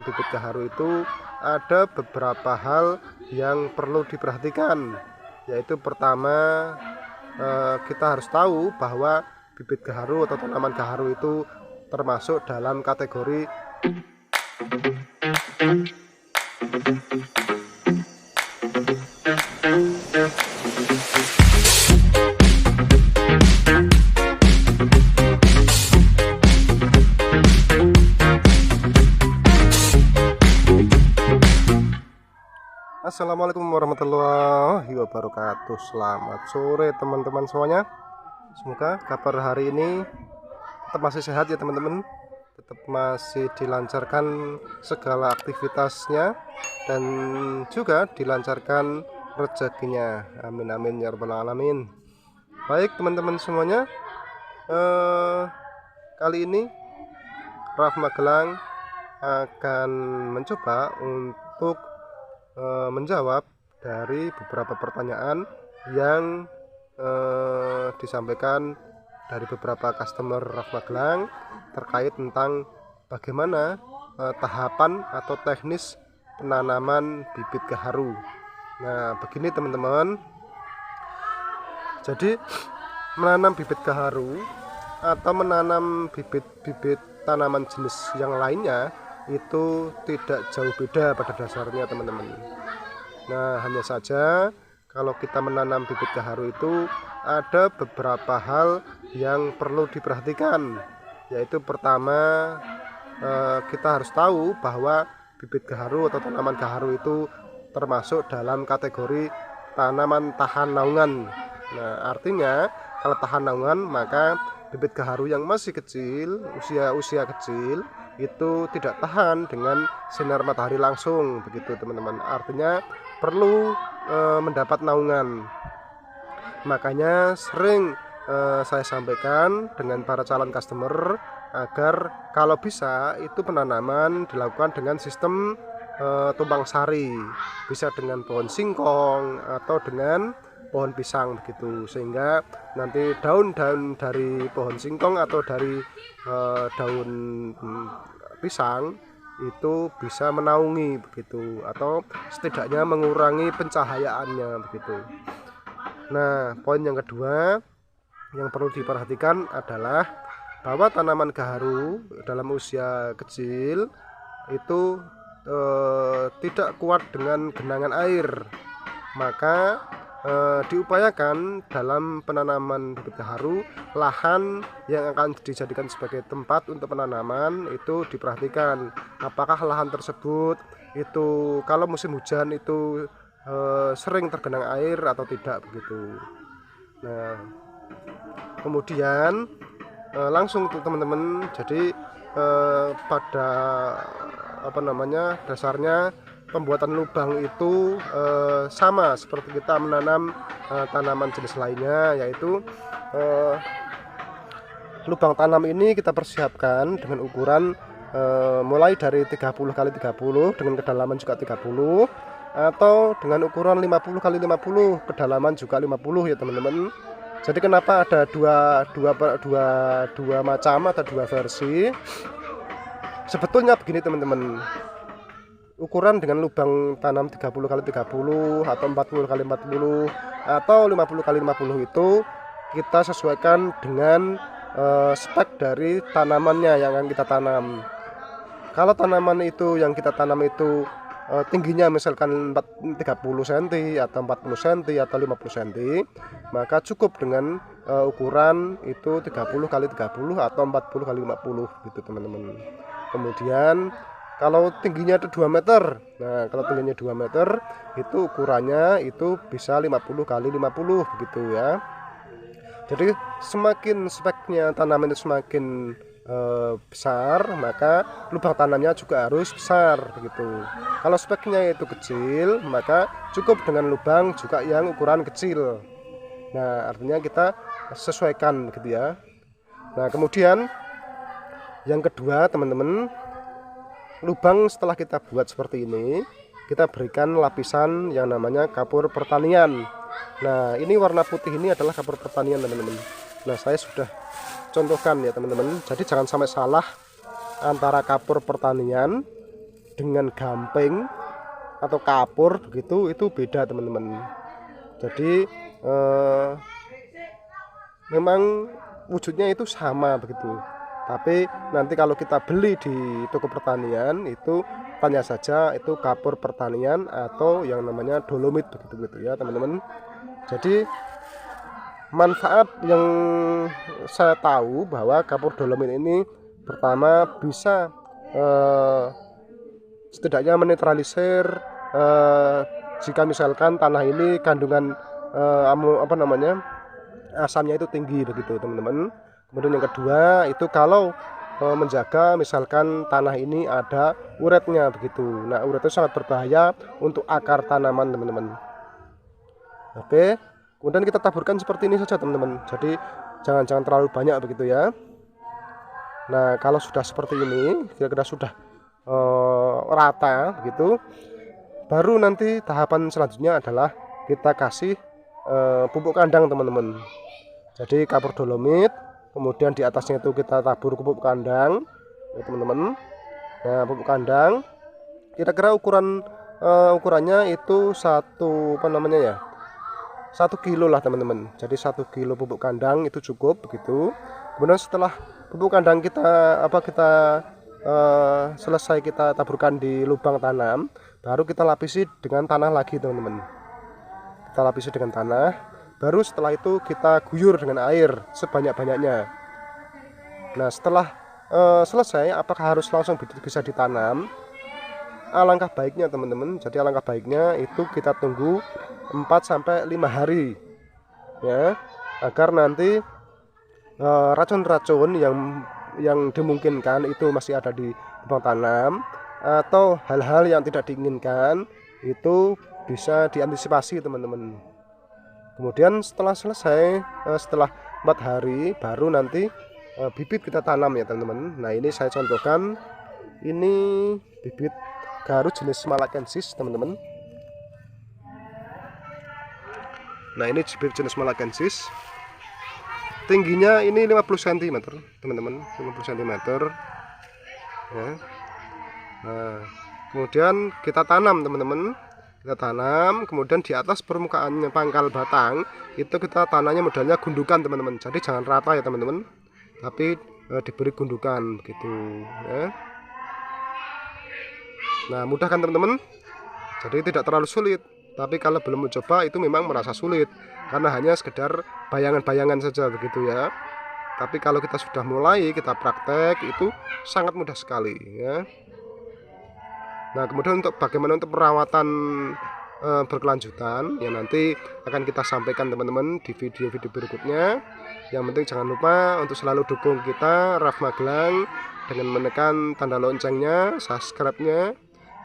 bibit gaharu itu ada beberapa hal yang perlu diperhatikan, yaitu pertama, kita harus tahu bahwa bibit gaharu atau tanaman gaharu itu termasuk dalam kategori Assalamualaikum warahmatullahi wabarakatuh. Selamat sore teman-teman semuanya. Semoga kabar hari ini tetap masih sehat ya teman-teman, tetap masih dilancarkan segala aktivitasnya dan juga dilancarkan rezekinya. Amin amin ya rabbal alamin. Baik teman-teman semuanya, kali ini Raf Magelang akan mencoba untuk menjawab dari beberapa pertanyaan yang disampaikan dari beberapa customer Raf Magelang terkait tentang bagaimana tahapan atau teknis penanaman bibit gaharu. Nah, begini teman-teman. Jadi menanam bibit gaharu atau menanam bibit-bibit tanaman jenis yang lainnya itu tidak jauh beda pada dasarnya teman-teman. Nah, hanya saja kalau kita menanam bibit gaharu itu ada beberapa hal yang perlu diperhatikan, yaitu pertama, kita harus tahu bahwa bibit gaharu atau tanaman gaharu itu termasuk dalam kategori tanaman tahan naungan. Nah, artinya kalau tahan naungan maka bibit gaharu yang masih kecil, usia kecil itu tidak tahan dengan sinar matahari langsung, begitu teman-teman. Artinya perlu mendapat naungan. Makanya sering saya sampaikan dengan para calon customer agar kalau bisa itu penanaman dilakukan dengan sistem tumpang sari, bisa dengan pohon singkong atau dengan pohon pisang begitu, sehingga nanti daun-daun dari pohon singkong atau dari daun pisang itu bisa menaungi begitu, atau setidaknya mengurangi pencahayaannya begitu. Nah, poin yang kedua yang perlu diperhatikan adalah bahwa tanaman gaharu dalam usia kecil itu tidak kuat dengan genangan air, maka diupayakan dalam penanaman bibit gaharu lahan yang akan dijadikan sebagai tempat untuk penanaman itu diperhatikan apakah lahan tersebut itu kalau musim hujan itu sering tergenang air atau tidak begitu. Nah, kemudian langsung tuh teman-teman, jadi pada dasarnya pembuatan lubang itu sama seperti kita menanam tanaman jenis lainnya, yaitu lubang tanam ini kita persiapkan dengan ukuran mulai dari 30 x 30 dengan kedalaman juga 30, atau dengan ukuran 50 x 50 kedalaman juga 50 ya teman-teman. Jadi kenapa ada dua macam atau dua versi? Sebetulnya begini teman-teman, ukuran dengan lubang tanam 30 x 30 atau 40 x 40 atau 50 x 50 itu kita sesuaikan dengan spek dari tanamannya yang akan kita tanam. Kalau tanaman itu yang kita tanam itu tingginya misalkan 30 cm atau 40 cm atau 50 cm, maka cukup dengan ukuran itu 30 x 30 atau 40 x 50 gitu teman-teman. Kemudian kalau tingginya itu 2 meter, nah kalau tingginya 2 meter itu ukurannya itu bisa 50 x 50 begitu ya. Jadi semakin speknya tanaman itu semakin besar, maka lubang tanamnya juga harus besar begitu. Kalau speknya itu kecil, maka cukup dengan lubang juga yang ukuran kecil. Nah, artinya kita sesuaikan gitu ya. Nah, kemudian yang kedua teman-teman, lubang setelah kita buat seperti ini, kita berikan lapisan yang namanya kapur pertanian. Nah, ini warna putih ini adalah kapur pertanian teman-teman. Nah, saya sudah contohkan ya teman-teman. Jadi jangan sampai salah antara kapur pertanian dengan gamping atau kapur begitu itu beda teman-teman. Jadi memang wujudnya itu sama begitu, tapi nanti kalau kita beli di toko pertanian itu tanya saja itu kapur pertanian atau yang namanya dolomit begitu ya teman-teman. Jadi manfaat yang saya tahu bahwa kapur dolomit ini pertama bisa setidaknya menetralisir jika misalkan tanah ini kandungan asamnya itu tinggi begitu teman-teman. Kemudian yang kedua itu kalau menjaga misalkan tanah ini ada uretnya begitu. Nah, uret itu sangat berbahaya untuk akar tanaman teman-teman. Oke, kemudian kita taburkan seperti ini saja teman-teman. Jadi jangan terlalu banyak begitu ya. Nah, kalau sudah seperti ini kira-kira sudah rata begitu, baru nanti tahapan selanjutnya adalah kita kasih pupuk kandang teman-teman. Jadi kapur dolomit, kemudian di atasnya itu kita tabur pupuk kandang ya teman-teman. Nah, pupuk kandang kira-kira ukurannya itu 1 kilo lah teman-teman. Jadi 1 kilo pupuk kandang itu cukup begitu. Kemudian setelah pupuk kandang kita selesai kita taburkan di lubang tanam, baru kita lapisi dengan tanah lagi teman-teman. Kita lapisi dengan tanah. Baru setelah itu kita guyur dengan air sebanyak-banyaknya. Nah, setelah selesai, apakah harus langsung bisa ditanam? Alangkah baiknya teman-teman. Jadi alangkah baiknya itu kita tunggu 4-5 hari ya, agar nanti racun-racun yang dimungkinkan itu masih ada di lubang tanam atau hal-hal yang tidak diinginkan itu bisa diantisipasi teman-teman. Kemudian setelah selesai, setelah 4 hari baru nanti bibit kita tanam ya teman-teman. Nah, ini saya contohkan, ini bibit garu jenis Malakensis teman-teman. Nah, ini bibit jenis Malakensis, tingginya ini 50 cm teman-teman, 50 cm ya. Nah, kemudian kita tanam teman-teman. Kita tanam, kemudian di atas permukaan pangkal batang itu kita tanamnya modelnya gundukan teman-teman. Jadi jangan rata ya teman-teman, tapi diberi gundukan begitu ya. Nah, mudah kan teman-teman? Jadi tidak terlalu sulit. Tapi kalau belum mencoba itu memang merasa sulit karena hanya sekedar bayangan-bayangan saja begitu ya. Tapi kalau kita sudah mulai, kita praktek itu sangat mudah sekali ya. Nah, kemudian bagaimana untuk perawatan berkelanjutan ya nanti akan kita sampaikan teman-teman di video-video berikutnya. Yang penting jangan lupa untuk selalu dukung kita Raf Magelang dengan menekan tanda loncengnya, subscribe-nya,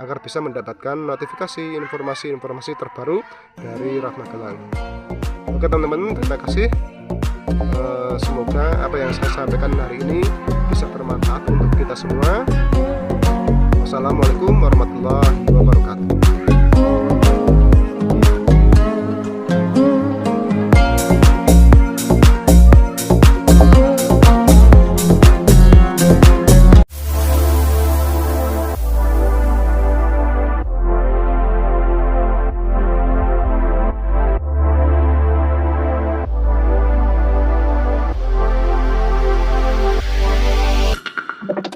agar bisa mendapatkan notifikasi informasi-informasi terbaru dari Raf Magelang. Oke teman-teman, terima kasih. Semoga apa yang saya sampaikan hari ini bisa bermanfaat untuk kita semua. Wassalamualaikum warahmatullahi wabarakatuh.